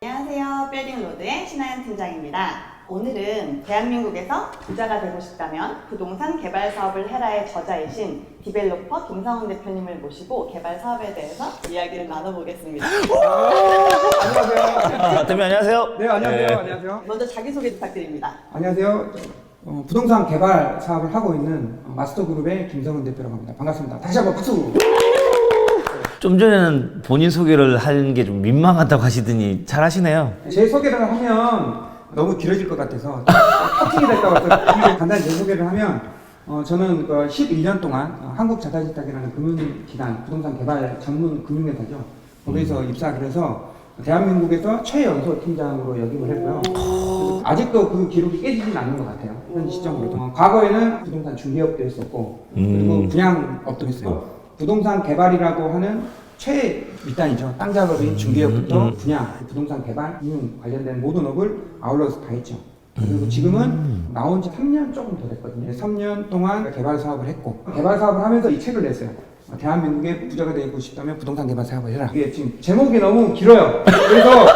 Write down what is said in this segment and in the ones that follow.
안녕하세요. 빌딩로드의 신하연 팀장입니다. 오늘은 대한민국에서 부자가 되고 싶다면 부동산 개발 사업을 해라의 저자이신 디벨로퍼 김성훈 대표님을 모시고 개발 사업에 대해서 이야기를 나눠보겠습니다. 안녕하세요. 대표님 안녕하세요. 네, 안녕하세요. 네. 안녕하세요. 먼저 자기소개 부탁드립니다. 안녕하세요. 부동산 개발 사업을 하고 있는 마스터그룹의 김성훈 대표라고 합니다. 반갑습니다. 다시 한번 박수. 좀 전에는 본인 소개를 하는 게 좀 민망하다고 하시더니 잘 하시네요. 제 소개를 하면 너무 길어질 것 같아서 커팅이 될까 봐서 간단히 제 소개를 하면 저는 11년 동안 한국자산신탁이라는 금융기관 부동산 개발 전문 금융회사죠. 거기서 입사를 해서 대한민국에서 최연소 팀장으로 역임을 했고요. 아직도 그 기록이 깨지진 않는 것 같아요. 현 시점으로도. 과거에는 부동산 중개업도 했었고 그리고 분양업도 했어요. 부동산 개발이라고 하는 최 밑단이죠. 땅 작업인 중개업부터 분양, 부동산 개발, 금융 관련된 모든 업을 아울러서 다 했죠. 그리고 지금은 나온 지 3년 조금 더 됐거든요. 3년 동안 개발 사업을 했고 개발 사업을 하면서 이 책을 냈어요. 대한민국의 부자가 되고 싶다면 부동산 개발 사업을 해라. 이게 지금 제목이 너무 길어요. 그래서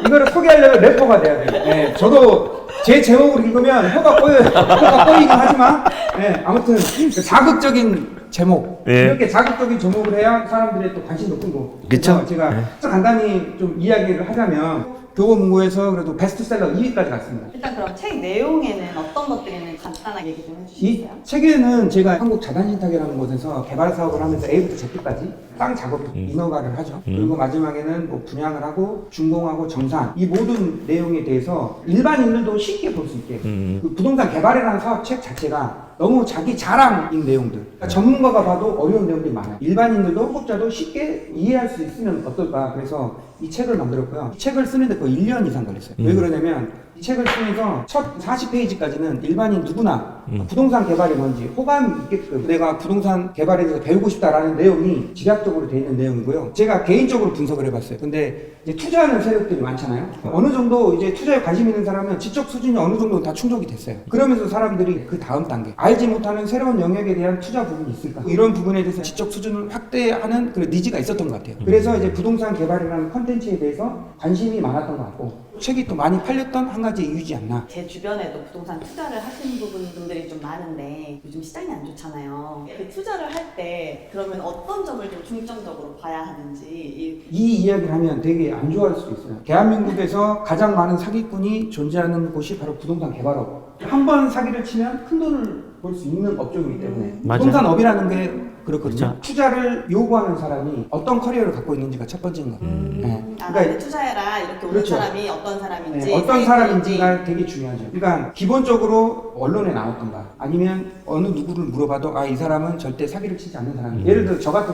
이거를 소개하려면 래퍼가 돼야 돼요. 네, 저도 제 제목을 읽으면 혀가 꼬이긴 하지만 네, 아무튼 그 자극적인 제목 이렇게 자극적인 제목을 해야 사람들의 또 관심도 끄고. 그쵸? 제가 간단히 좀 이야기를 하자면 교보문고에서 그래도 베스트셀러 2위까지 갔습니다. 일단 그럼 책 내용에는 어떤 것들이 있는지 간단하게 얘기 좀 이 해주시겠어요? 책에는 제가 한국자산신탁이라는 곳에서 개발 사업을 하면서 A부터 Z까지 땅 작업 인허가를 하죠. 그리고 마지막에는 뭐 분양을 하고 준공하고 정산 이 모든 내용에 대해서 일반인들도 쉽게 볼 수 있게 그 부동산 개발이라는 사업 책 자체가 너무 자기 자랑인 내용들 그러니까 전문가가 봐도 어려운 내용들이 많아요. 일반인들도 후보자도 쉽게 이해할 수 있으면 어떨까 그래서 이 책을 만들었고요. 이 책을 쓰는데 거의 1년 이상 걸렸어요. 왜 그러냐면 이 책을 쓰면서 첫 40페이지까지는 일반인 누구나 부동산 개발이 뭔지 호감이 있게끔 내가 부동산 개발에 대해서 배우고 싶다라는 내용이 집약적으로 되어 있는 내용이고요. 제가 개인적으로 분석을 해봤어요. 근데 이제 투자하는 세력들이 많잖아요. 어느 정도 이제 투자에 관심 있는 사람은 지적 수준이 어느 정도 다 충족이 됐어요. 그러면서 사람들이 그 다음 단계 알지 못하는 새로운 영역에 대한 투자 부분이 있을까? 이런 부분에 대해서 지적 수준을 확대하는 그 니즈가 있었던 것 같아요. 그래서 이제 부동산 개발이라는 컨텐츠에 대해서 관심이 많았던 것 같고 책이 또 많이 팔렸던 한 가지 이유지 않나. 제 주변에도 부동산 투자를 하시는 분들이 좀 많은데 요즘 시장이 안 좋잖아요. 그 투자를 할 때 그러면 어떤 점을 좀 중점적으로 봐야 하는지 이 이야기를 하면 되게 안 좋아할 수도 있어요. 대한민국에서 가장 많은 사기꾼이 존재하는 곳이 바로 부동산 개발업. 한 번 사기를 치면 큰 돈을 벌 수 있는 업종이기 때문에 맞아요. 부동산업이라는 게 그렇거든요. 그쵸. 투자를 요구하는 사람이 어떤 커리어를 갖고 있는지가 첫 번째인 것 같아요. 네. 나한테 투자해라 이렇게 오는 그렇죠. 사람이 어떤 사람인지 네, 어떤 사람인지가 되게 중요하죠. 그러니까 기본적으로 언론에 나왔던가 아니면 어느 누구를 물어봐도 이 사람은 절대 사기를 치지 않는 사람이에요. 예를 들어 저 같은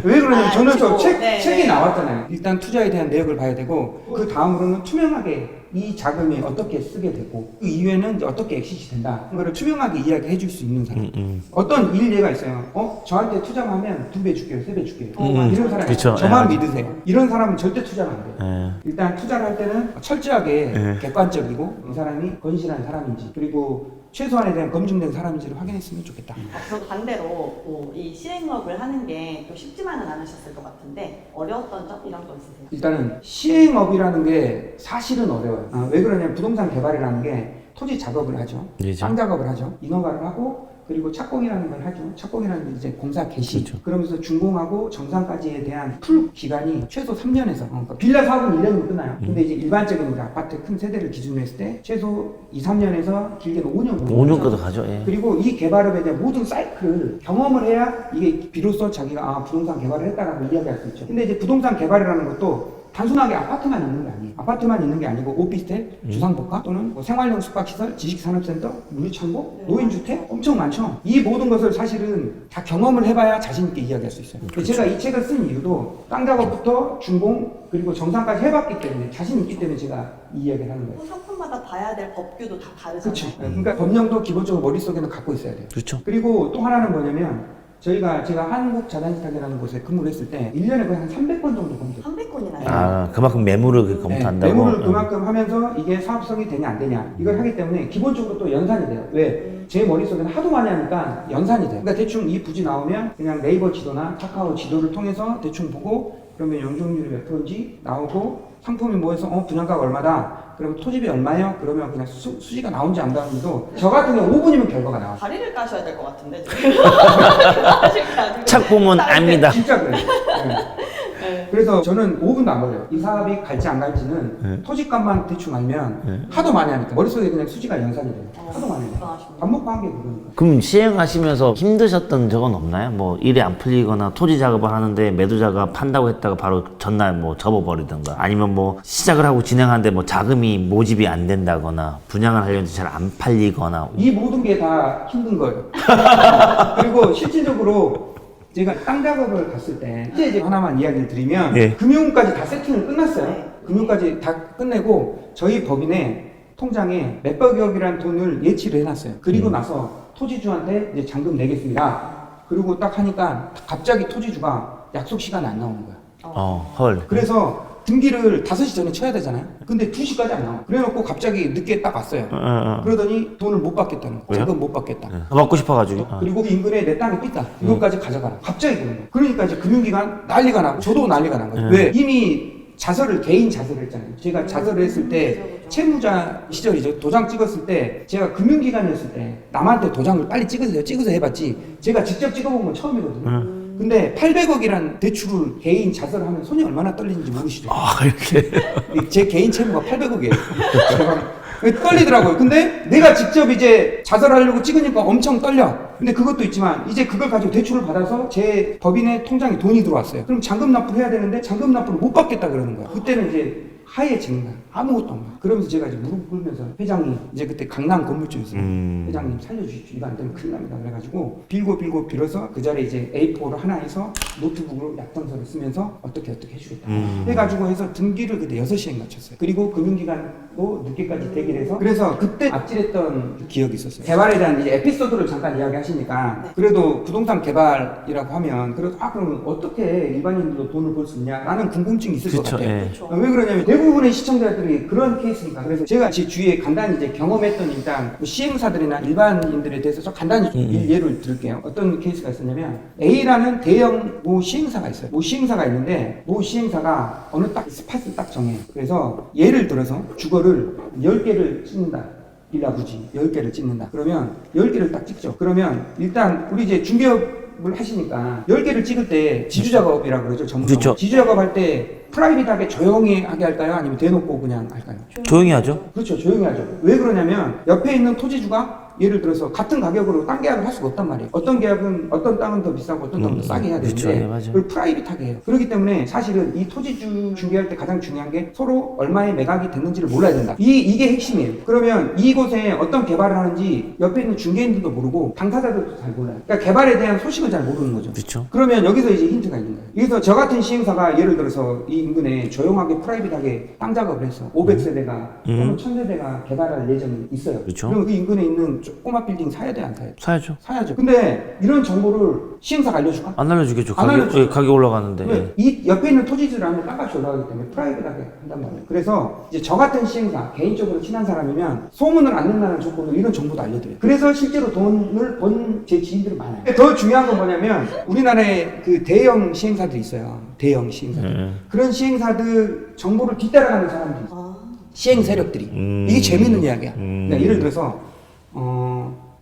왜 그러냐면 저는 책이 나왔잖아요. 일단 투자에 대한 내역을 봐야 되고 그 다음으로는 투명하게 이 자금이 어떻게 쓰게 되고 그 이후에는 이제 어떻게 엑시트 된다 그거를 투명하게 이야기해 줄 수 있는 사람. 어떤 일 예가 있어요. 저한테 투자만 하면 2배 줄게요 3배 줄게요 이런 사람이 그쵸. 저만 네, 믿으세요. 이런 사람은 절대 투자를 안 돼요. 일단 투자를 할 때는 철저하게 객관적이고 이 사람이 건실한 사람인지 그리고 최소한에 대한 검증된 사람인지를 확인했으면 좋겠다. 그럼 반대로 이 실행업을 하는 게 또 쉽지만은 않으셨을 것 같은데 어려웠던 점 이런 거 있으세요? 일단은 시행업이라는 게 사실은 어려워요. 왜 그러냐면 부동산 개발이라는 게 토지 작업을 하죠. 그렇죠. 땅 작업을 하죠. 인허가를 하고 그리고 착공이라는 걸 하죠. 착공이라는 게 이제 공사 개시. 그렇죠. 그러면서 준공하고 정상까지에 대한 풀 기간이 최소 3년에서 그러니까 빌라 사업은 1년이면 끝나요. 근데 이제 일반적인 우리 아파트 큰 세대를 기준으로 했을 때 최소 2, 3년에서 길게는 5년. 5년까지 가죠. 예. 그리고 이 개발업에 대한 모든 사이클을 경험을 해야 이게 비로소 자기가 부동산 개발을 했다라고 이야기할 수 있죠. 근데 이제 부동산 개발이라는 것도 단순하게 아파트만 있는 게 아니에요. 아파트만 있는 게 아니고 오피스텔, 주상복합 또는 뭐 생활용 숙박시설, 지식산업센터, 물류창고, 노인주택 엄청 많죠. 이 모든 것을 사실은 다 경험을 해봐야 자신 있게 이야기할 수 있어요. 그렇죠. 제가 이 책을 쓴 이유도 땅 작업부터 준공 그리고 정상까지 해봤기 때문에 자신 있기 때문에 제가 이 이야기를 하는 거예요. 상품마다 봐야 될 법규도 다 다르잖아요. 그렇죠. 그러니까 법령도 기본적으로 머릿속에는 갖고 있어야 돼요. 그렇죠. 그리고 또 하나는 뭐냐면 제가 한국자산신탁이라는 곳에 근무를 했을 때 1년에 거의 한 300건 정도 검토해요. 300건이나요? 그만큼 매물을 검토한다고. 매물을 그만큼 하면서 이게 사업성이 되냐 안 되냐 이걸 하기 때문에 기본적으로 또 연산이 돼요. 왜? 제 머릿속에는 하도 많이 하니까 연산이 돼요. 그러니까 대충 이 부지 나오면 그냥 네이버 지도나 카카오 지도를 통해서 대충 보고 그러면 영종률이 몇 프로인지 나오고 상품이 뭐해서 분양가가 얼마다. 그러면 토지비 얼마예요? 그러면 그냥 수지가 나온지 안 나오는지도 저 같은 경우 5분이면 결과가 나와요. 다리를 까셔야 될 것 같은데. 착 보면 압니다. 진짜 그래요. 네. 네. 그래서 저는 5분도 안 걸려요. 이 사업이 갈지 안 갈지는 네. 토지값만 대충 알면 네. 하도 많이 하니까 머릿속에 그냥 수지가 연산이 돼요. 하도 많이 해요. 대단하시네. 밥 먹고 한 게 그거니까. 그럼 시행하시면서 힘드셨던 적은 없나요? 뭐 일이 안 풀리거나 토지 작업을 하는데 매도자가 판다고 했다가 바로 전날 뭐 접어버리던가 아니면 뭐 시작을 하고 진행하는데 뭐 자금이 모집이 안 된다거나 분양을 하려는데 잘 안 팔리거나 이 모든 게 다 힘든 거예요. 그리고 실질적으로 제가 땅 작업을 갔을 때 이제 하나만 이야기를 드리면 예. 금융까지 다 세팅을 끝났어요. 네. 금융까지 다 끝내고 저희 법인의 통장에 몇백억이라는 돈을 예치를 해놨어요. 그리고 나서 토지주한테 이제 잔금 내겠습니다. 그리고 딱 하니까 갑자기 토지주가 약속 시간에 안 나오는 거야. 헐. 그래서 등기를 5시 전에 쳐야 되잖아요. 근데 2시까지 안 나와. 그래놓고 갑자기 늦게 딱 왔어요. 그러더니 돈을 못 받겠다는 거야. 왜요? 잔금 못 받겠다. 더 받고 싶어가지고. 그리고 인근에 내 땅이 또 있다. 이것까지 가져가라. 갑자기 그런 거야. 그러니까 이제 금융기관 난리가 나고 저도 난리가 난 거예요. 왜? 이미 자설을 개인 자설을 했잖아요. 제가 자설을 했을 때 채무자 시절이죠. 도장 찍었을 때 제가 금융기관이었을 때 남한테 도장을 빨리 찍어서 해봤지 제가 직접 찍어본 건 처음이거든요. 근데 800억이란 대출을 개인 자설하면 손이 얼마나 떨리는지 모르시죠? 이렇게. 제 개인 채무가 800억이에요. 떨리더라고요. 근데 내가 직접 이제 자살하려고 찍으니까 엄청 떨려. 근데 그것도 있지만 이제 그걸 가지고 대출을 받아서 제 법인의 통장에 돈이 들어왔어요. 그럼 잔금 납부를 해야 되는데 잔금 납부를 못 받겠다 그러는 거야. 그때는 이제 하얘지는 거야. 아무것도 없는 거야. 그러면서 제가 이제 무릎 꿇면서 회장이 이제 그때 강남 건물주였어요. 회장님 살려주십시오. 이거 안 되면 큰일 납니다. 그래가지고 빌고 빌어서 그 자리에 이제 A4를 하나 해서 노트북으로 약정서를 쓰면서 어떻게 해주겠다. 해가지고 해서 등기를 그때 6시에 마쳤어요. 그리고 금융기관도 늦게까지 대기를 해서 그래서 그때 아찔했던 기억이 있었어요. 개발에 대한 이제 에피소드를 잠깐 이야기하시니까 그래도 부동산 개발이라고 하면 그래도 그럼 어떻게 일반인들도 돈을 벌 수 있냐라는 궁금증이 있을 것 같아요. 예. 왜 그러냐면 대부분의 시청자들이 그런 케이스니까. 그래서 제가 제 주위에 간단히 이제 경험했던 일단 뭐 시행사들이나 일반인들에 대해서 좀 간단히 예를 들을게요. 어떤 케이스가 있었냐면 A라는 대형 모 시행사가 있어요. 모 시행사가 있는데 모 시행사가 어느 딱 스팟을 딱 정해요. 그래서 예를 들어서 주거를 10개를 찍는다. 빌라 부지 10개를 찍는다. 그러면 10개를 딱 찍죠. 그러면 일단 우리 이제 중개업을 하시니까 10개를 찍을 때 지주작업이라고 그러죠. 전문용어. 그렇죠. 지주작업 할 때 프라이빗하게 조용히 하게 할까요? 아니면 대놓고 그냥 할까요? 조용히 하죠. 그렇죠. 조용히 하죠. 왜 그러냐면 옆에 있는 토지주가 예를 들어서 같은 가격으로 땅 계약을 할 수가 없단 말이에요. 어떤 계약은 어떤 땅은 더 비싸고 어떤 땅은 더 싸게 해야 되는데 그렇죠. 예, 맞아요. 그걸 프라이빗하게 해요. 그렇기 때문에 사실은 이 토지주 중개할 때 가장 중요한 게 서로 얼마의 매각이 됐는지를 몰라야 된다. 이게 핵심이에요. 그러면 이곳에 어떤 개발을 하는지 옆에 있는 중개인들도 모르고 당사자들도 잘 몰라요. 그러니까 개발에 대한 소식을 잘 모르는 거죠. 그렇죠. 그러면 여기서 이제 힌트가 있는 거예요. 그래서 저 같은 시행사가 예를 들어서 이 인근에 조용하게 프라이빗하게 땅 작업을 해서 500세대가 또는 1000세대가 개발할 예정이 있어요. 그렇죠. 그럼 그 인근에 있는 조그마 빌딩 사야 돼, 안 사야 돼? 사야죠. 사야죠. 근데 이런 정보를 시행사가 알려줄까? 안 알려주겠죠. 안 알려주죠. 가격 올라가는데. 왜? 이 옆에 있는 토지들 하면 땅값이 올라가기 때문에 프라이빗하게 한단 말이에요. 그래서 이제 저 같은 시행사, 개인적으로 친한 사람이면 소문을 안 낸다는 조건으로 이런 정보도 알려드려요. 그래서 실제로 돈을 번 제 지인들은 많아요. 더 중요한 건 뭐냐면 우리나라에 그 대형 시행사들이 있어요. 대형 시행사들. 그런 시행사들 정보를 뒤따라가는 사람들이 있어요. 시행 세력들이. 이게 재밌는 이야기야. 그러니까 예를 들어서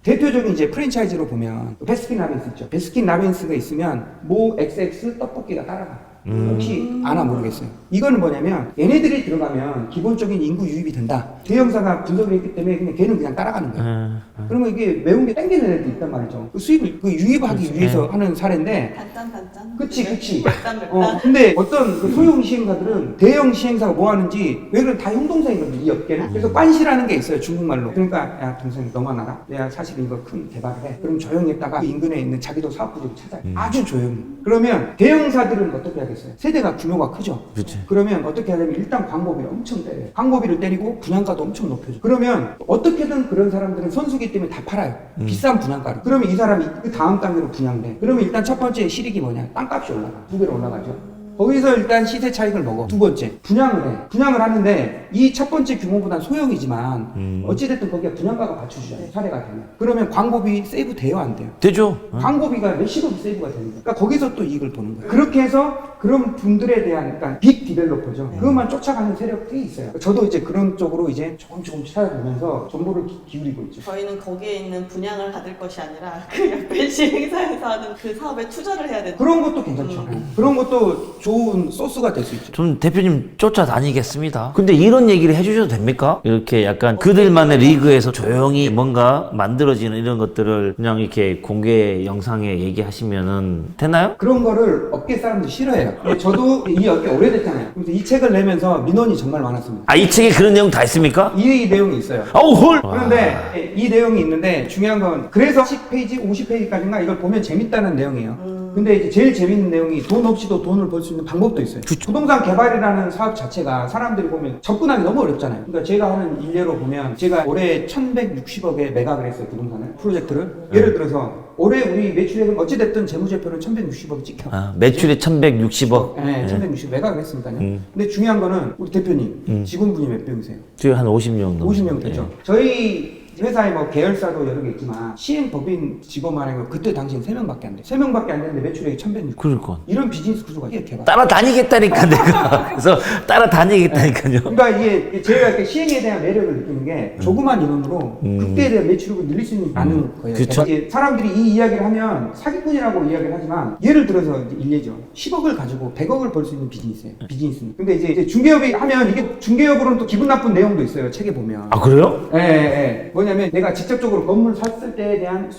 대표적인 이제 프랜차이즈로 보면 베스킨 라빈스 있죠. 베스킨 라빈스가 있으면 모 XX 떡볶이가 따라가. 혹시 아나 모르겠어요. 이거는 뭐냐면 얘네들이 들어가면 기본적인 인구 유입이 된다. 대형사가 분석을 했기 때문에 그냥 걔는 그냥 따라가는 거예요. 그러면 이게 매운 게 땡기는 애들이 있단 말이죠. 그 수입을 유입하기 위해서 하는 사례인데 단짠. 그치. 맵단. 근데 어떤 그 소형 시행사들은 대형 시행사가 뭐 하는지 왜 그런 다 형동생이거든요, 이 업계는. 그래서 빤시라는 게 있어요, 중국말로. 그러니까 야 동생 너만 알아? 내가 사실 이거 큰 개발을 해. 그럼 조용히 했다가 그 인근에 있는 자기도 사업부지를 찾아요. 아주 조용히. 그러면 대형사들은 어떻게 하겠어요? 세대가 규모가 크죠. 그렇지. 그러면 어떻게 하냐면 일단 광고비를 엄청 때려요. 광고비를 때리고 분양가도 엄청 높여줘. 그러면 어떻게든 그런 사람들은 선수기 때문에 다 팔아요. 비싼 분양가로. 그러면 이 사람이 그 다음 단계로 분양돼. 그러면 일단 첫 번째 실익이 뭐냐? 땅값이 올라가. 2배로 올라가죠. 거기서 일단 시세 차익을 먹어. 두 번째, 분양을 해. 분양을 하는데 이 첫 번째 규모보다는 소형이지만 어찌됐든 거기가 분양가가 받쳐주잖아요. 사례가 되면. 그러면 광고비 세이브 돼요, 안 돼요? 되죠. 광고비가 몇십억이 세이브가 됩니다. 그러니까 거기서 또 이익을 보는 거예요. 그렇게 해서 그런 분들에 대한, 그러니까 빅 디벨로퍼죠. 그것만 쫓아가는 세력들이 있어요. 저도 이제 그런 쪽으로 이제 조금 찾아보면서 정보를 기울이고 있죠. 저희는 거기에 있는 분양을 받을 것이 아니라 그 옆에 시행사에서 하는 그 사업에 투자를 해야 되는. 그런 것도 괜찮죠. 그런 것도 좋은 소스가 될 수 있죠. 좀 대표님 쫓아다니겠습니다. 근데 이런 얘기를 해주셔도 됩니까? 이렇게 약간 그들만의 리그에서 조용히 뭔가 만들어지는 이런 것들을 그냥 이렇게 공개 영상에 얘기하시면은 되나요? 그런 거를 업계 사람들이 싫어해요. 근데 저도 이 업계 오래됐잖아요. 그래서 이 책을 내면서 민원이 정말 많았습니다. 아, 이 책에 그런 내용 다 있습니까? 이 내용이 있어요. 아우, 헐! 그런데 이 내용이 있는데 중요한 건 그래서 10페이지, 50페이지까지인가 이걸 보면 재밌다는 내용이에요. 근데 이제 제일 재밌는 내용이 돈 없이도 돈을 벌 수 있는 방법도 있어요. 부동산 개발이라는 사업 자체가 사람들이 보면 접근하기 너무 어렵잖아요. 그러니까 제가 하는 일례로 보면 제가 올해 1160억에 매각을 했어요. 부동산을. 프로젝트를. 예를 들어서 올해 우리 매출액은 어찌됐든 재무제표는 1160억이 찍혀. 아, 매출이 1160억. 네, 1160 매각을 했으니까요. 근데 중요한 거는 우리 대표님 직원분이 몇 명이세요? 저희 한 50명 정도. 50명 되죠. 저희 회사에 뭐 계열사도 여러 개 있지만 시행법인 직원만 해도 그때 당시엔 3명밖에 안 돼. 3명밖에 안 되는데 매출액이 1160. 그러니까. 이런 비즈니스 구조가 이렇게 봐. 따라다니겠다니까, 내가. 그래서 따라다니겠다니까요. 그러니까 이게 제가 이렇게 시행에 대한 매력을 느끼는 게 조그만 인원으로 극대에 대한 매출을 늘릴 수 있는 많은 거예요. 그쵸. 이게 사람들이 이 이야기를 하면 사기꾼이라고 이야기를 하지만 예를 들어서 이제 일례죠. 10억을 가지고 100억을 벌 수 있는 비즈니스예요. 비즈니스는. 근데 이제 중개업이 하면 이게 중개업으로는 또 기분 나쁜 내용도 있어요. 책에 보면. 아, 그래요? 예. 뭐냐면 내가 직접적으로 건물 샀을 때에 대한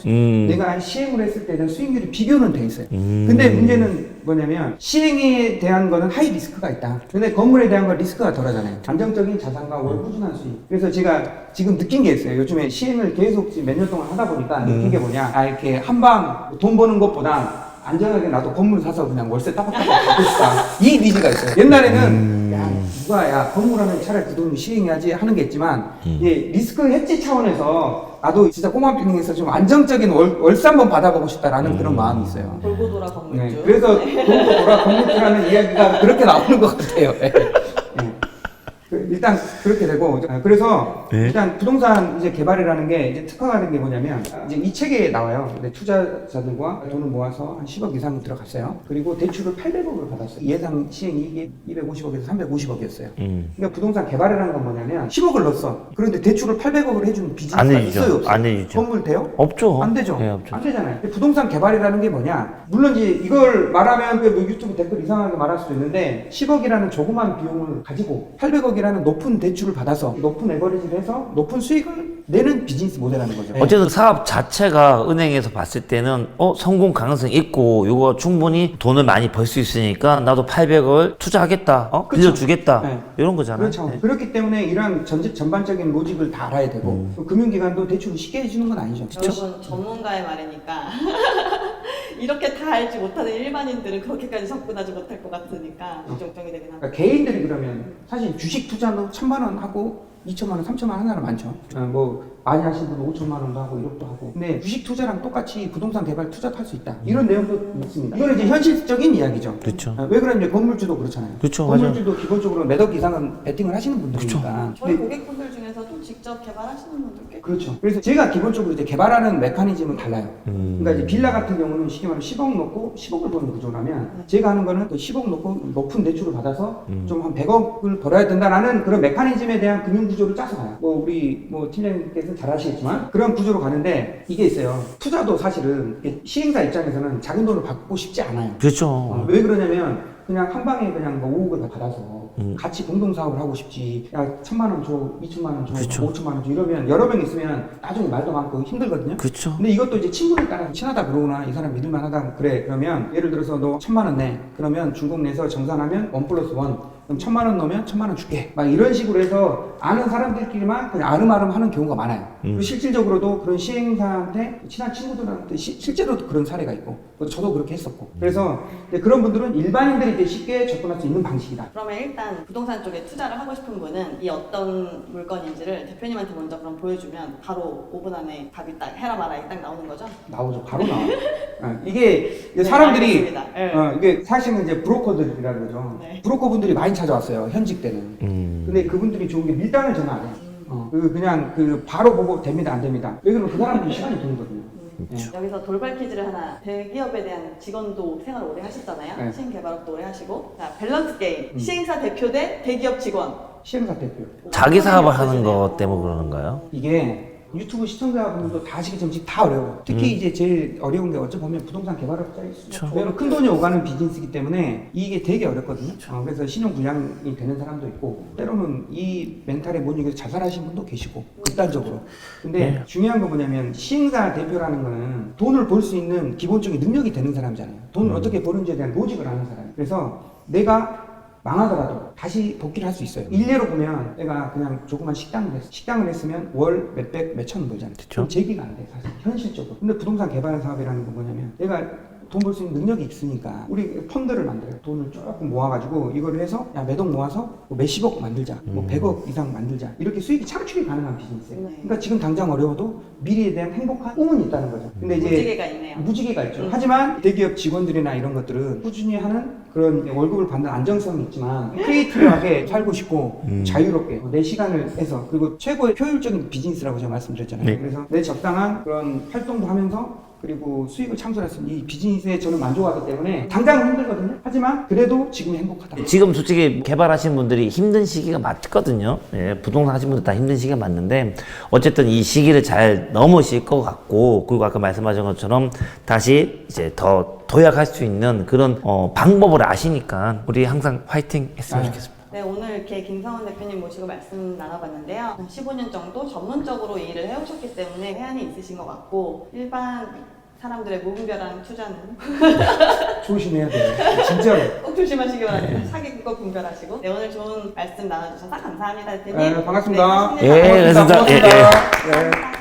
내가 시행을 했을 때에 대한 수익률이 비교는 돼 있어요. 근데 문제는 뭐냐면 시행에 대한 거는 하이 리스크가 있다. 근데 건물에 대한 건 리스크가 덜하잖아요. 안정적인 자산과 월 꾸준한 수익. 그래서 제가 지금 느낀 게 있어요. 요즘에 시행을 계속 몇 년 동안 하다 보니까 느낀 게 뭐냐. 아, 이렇게 한방 돈 버는 것보다 안전하게 나도 건물 사서 그냥 월세 따박따박 받고 싶다. 이 니즈가 있어요. 옛날에는 야 누가 야 건물 하면 차라리 그 돈을 시행해야지 하는 게 있지만 이게 리스크 해지 차원에서 나도 진짜 꼬마 빌딩에서 좀 안정적인 월세 한번 받아보고 싶다라는 그런 마음이 있어요. 돌고 돌아 건물주. 네, 그래서 돌고 돌아 건물주라는 이야기가 그렇게 나오는 것 같아요. 네. 일단 그렇게 되고 그래서 네. 일단 부동산 이제 개발이라는 게 이제 특화가 된 게 뭐냐면 이제 이 책에 나와요. 근데 투자자들과 돈을 모아서 한 10억 이상 들어갔어요. 그리고 대출을 800억을 받았어요. 예상 시행이익이 250억에서 350억이었어요. 그러니까 부동산 개발이라는 건 뭐냐면 10억을 넣었어. 그런데 대출을 800억을 해주는 비즈니스가 안 있어요, 해주죠. 없어요? 안 해주죠. 건물 돼요? 없죠. 안 되죠. 네, 없죠. 안 되잖아요. 근데 부동산 개발이라는 게 뭐냐? 물론 이제 이걸 말하면 그 유튜브 댓글 이상하게 말할 수도 있는데 10억이라는 조그만 비용을 가지고 800억이라는 높은 대출을 받아서 높은 에버리지를 해서 높은 수익을 내는 비즈니스 모델이라는 거죠. 어쨌든 사업 자체가 은행에서 봤을 때는 성공 가능성이 있고 이거 충분히 돈을 많이 벌 수 있으니까 나도 800을 투자하겠다. 그쵸. 빌려주겠다. 네. 이런 거잖아요. 그렇죠. 네. 그렇기 때문에 이러한 전반적인 로직을 다 알아야 되고 금융기관도 대출을 쉽게 해주는 건 아니죠. 여러분 전문가의 말이니까 이렇게 다 알지 못하는 일반인들은 그렇게까지 접근하지 못할 것 같으니까 좀 걱정이 되긴 합니다. 그러니까 개인들이 그러면 사실 주식 투자는 1,000만 원 하고 2천만 원, 3천만 원 하나는 많죠. 뭐 많이 하시는 분은 5천만 원도 하고 1억도 하고. 근데 주식 투자랑 똑같이 부동산 개발 투자도 할 수 있다. 이런 내용도 있습니다. 이거는 이제 현실적인 이야기죠. 그렇죠. 왜 그러냐면 이제 건물주도 그렇잖아요. 그렇죠, 건물주도 기본적으로 몇 억 이상은 베팅을 하시는 분들이니까. 저희 근데 고객분들 중에서도 직접 개발하시는 분들 꽤 그렇죠. 그래서 제가 기본적으로 이제 개발하는 메커니즘은 달라요. 그러니까 이제 빌라 같은 경우는 쉽게 말하면 10억 넣고 10억을 버는 구조라면 제가 하는 거는 그 10억 넣고 높은 대출을 받아서 좀 한 100억을 벌어야 된다라는 그런 메커니즘에 대한 금융 구조를 짜서 가요. 뭐 우리 뭐 팀장님께서 잘 아시겠지만 그런 구조로 가는데 이게 있어요. 투자도 사실은 시행사 입장에서는 작은 돈을 받고 싶지 않아요. 그렇죠. 왜 그러냐면 그냥 한 방에 그냥 뭐 5억을 받아서 같이 공동 사업을 하고 싶지. 야 1,000만 원 줘, 2천만 원 줘, 그쵸. 5천만 원 줘 이러면 여러 명 있으면 나중에 말도 많고 힘들거든요. 그렇죠. 근데 이것도 이제 친구를 따라 친하다 그러구나 이 사람 믿을만하다 그래 그러면 예를 들어서 너 1,000만 원 내. 그러면 중국 내서 정산하면 1+1 그럼 1,000만 원 넣으면 1,000만 원 줄게. 막 이런 식으로 해서 아는 사람들끼리만 그냥 아름아름 하는 경우가 많아요. 그리고 실질적으로도 그런 시행사한테 친한 친구들한테 실제로도 그런 사례가 있고, 저도 그렇게 했었고. 그래서 이제 그런 분들은 일반인들이 이제 쉽게 접근할 수 있는 방식이다. 그러면 일단 부동산 쪽에 투자를 하고 싶은 분은 이 어떤 물건인지를 대표님한테 먼저 그럼 보여주면 바로 5분 안에 답이 딱 해라 마라 딱 나오는 거죠? 나오죠. 바로 나와요. 이게 이제 사람들이 알겠습니다. 네. 이게 사실은 이제 브로커들이라는 거죠. 네. 브로커분들이 많이 찾아왔어요. 현직 때는. 근데 그분들이 좋은 게 밀당을 전혀 안 해요. 그냥 바로 보고 됩니다 안 됩니다. 왜냐면 그 사람들이 시간이 돈거든요. 네. 여기서 돌발 퀴즈를 하나. 대기업에 대한 직원도 생활 오래 하셨잖아요. 네. 시행개발업도 오래 하시고. 자, 밸런스 게임. 시행사 대표 대 대기업 직원. 시행사 대표. 자기 사업을 하는 것 때문에 그러는가요? 이게 유튜브 시청자분들도 다 아시기 전에 다 어려워요. 특히 이제 제일 어려운 게 어찌 보면 부동산 개발업자일 수 있어요. 왜냐면 큰 돈이 오가는 비즈니스이기 때문에 이게 되게 어렵거든요. 그래서 신용 불량이 되는 사람도 있고, 때로는 이 멘탈에 못 이겨서 자살하신 분도 계시고, 극단적으로. 근데 중요한 건 뭐냐면 시행사 대표라는 거는 돈을 벌 수 있는 기본적인 능력이 되는 사람이잖아요. 돈을 어떻게 버는지에 대한 로직을 아는 사람. 그래서 내가 망하더라도 다시 복귀를 할 수 있어요. 일례로 보면 내가 그냥 조그만 식당을 했으면 월 몇백, 몇천 원 벌잖아요. 그럼 재기가 안 돼, 사실 현실적으로. 근데 부동산 개발 사업이라는 건 뭐냐면 내가 돈 벌 수 있는 능력이 있으니까 우리 펀드를 만들어요. 돈을 조금 모아가지고 이거를 해서 야 매동 모아서 뭐 몇십억 만들자, 뭐 100억 이상 만들자, 이렇게 수익이 창출이 가능한 비즈니스예요. 그러니까 지금 당장 어려워도 미래에 대한 행복한 꿈은 있다는 거죠. 근데 이제 무지개가 있네요. 무지개가 있죠. 하지만 대기업 직원들이나 이런 것들은 꾸준히 하는 그런 월급을 받는 안정성이 있지만 크리에이티브하게 살고 싶고 자유롭게 내 시간을 해서, 그리고 최고의 효율적인 비즈니스라고 제가 말씀드렸잖아요. 네. 그래서 내 적당한 그런 활동도 하면서 그리고 수익을 창출할 수 있는 이 비즈니스에 저는 만족하기 때문에 당장은 힘들거든요. 하지만 그래도 지금 행복하다. 지금 솔직히 개발하신 분들이 힘든 시기가 맞거든요. 예, 부동산 하신 분들 다 힘든 시기가 맞는데 어쨌든 이 시기를 잘 넘으실 것 같고, 그리고 아까 말씀하신 것처럼 다시 이제 더 도약할 수 있는 그런 방법을 아시니까 우리 항상 화이팅 했으면 좋겠습니다. 네, 오늘 이렇게 김성원 대표님 모시고 말씀 나눠봤는데요. 한 15년 정도 전문적으로 이 일을 해오셨기 때문에 해안이 있으신 것 같고, 일반 사람들의 무분별한 투자는 조심해야 돼요. 진짜로. 꼭 조심하시기 바랍니다. 사기꾼과 분별하시고. 네, 오늘 좋은 말씀 나눠주셔서 감사합니다, 대표님. 반갑습니다. 네, 예, 고맙습니다. 그렇습니다. 예, 예. 고맙습니다. 예.